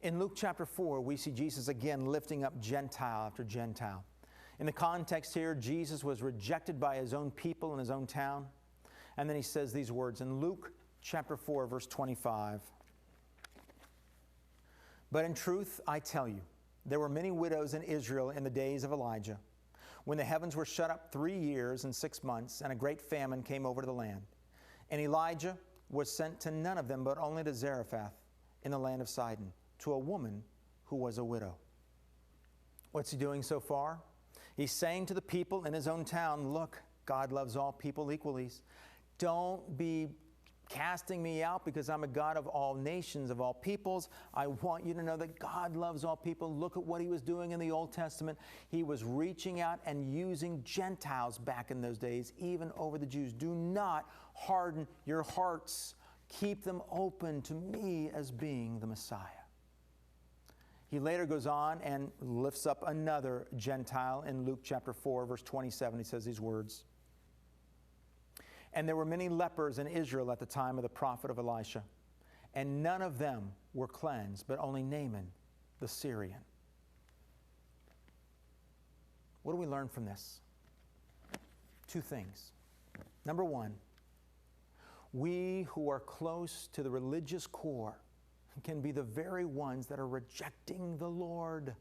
In Luke chapter 4, we see Jesus again lifting up Gentile after Gentile. In the context here, Jesus was rejected by his own people in his own town. And then he says these words in Luke chapter 4, verse 25. But in truth, I tell you, there were many widows in Israel in the days of Elijah, when the heavens were shut up 3 years and 6 months, and a great famine came over the land. And Elijah was sent to none of them, but only to Zarephath in the land of Sidon, to a woman who was a widow. What's he doing so far? He's saying to the people in his own town, look, God loves all people equally. Don't be casting me out because I'm a God of all nations, of all peoples. I want you to know that God loves all people. Look at what he was doing in the Old Testament. He was reaching out and using Gentiles back in those days, even over the Jews. Do not harden your hearts. Keep them open to me as being the Messiah. He later goes on and lifts up another Gentile in Luke chapter 4, verse 27. He says these words. And there were many lepers in Israel at the time of the prophet of Elisha, and none of them were cleansed, but only Naaman the Syrian. What do we learn from this? 2 things. Number 1, we who are close to the religious core can be the very ones that are rejecting the Lord.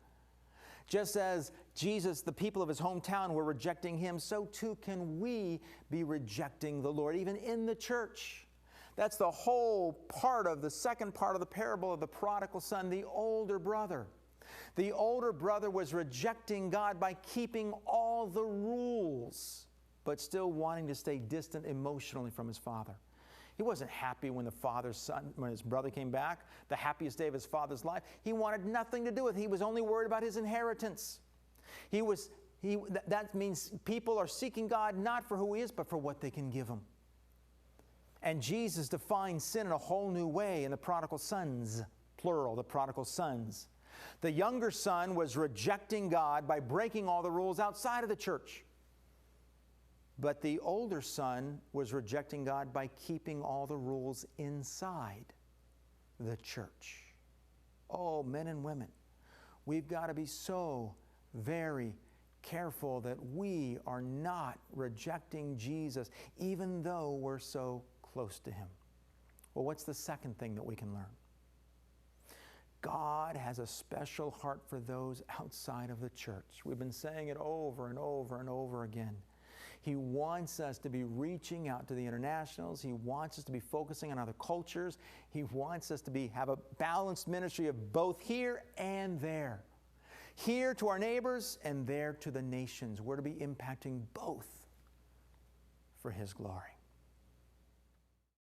Just as Jesus, the people of his hometown, were rejecting him, so too can we be rejecting the Lord, even in the church. That's the whole part of the second part of the parable of the prodigal son, the older brother. The older brother was rejecting God by keeping all the rules, but still wanting to stay distant emotionally from his father. He wasn't happy when when his brother came back, the happiest day of his father's life. He wanted nothing to do with it. He was only worried about his inheritance. That means people are seeking God not for who he is, but for what they can give him. And Jesus defines sin in a whole new way in the prodigal sons, plural, the prodigal sons. The younger son was rejecting God by breaking all the rules outside of the church. But the older son was rejecting God by keeping all the rules inside the church. Oh, men and women, we've got to be so very careful that we are not rejecting Jesus, even though we're so close to him. Well, what's the second thing that we can learn? God has a special heart for those outside of the church. We've been saying it over and over and over again. He wants us to be reaching out to the internationals. He wants us to be focusing on other cultures. He wants us to have a balanced ministry of both here and there. Here to our neighbors and there to the nations. We're to be impacting both for his glory.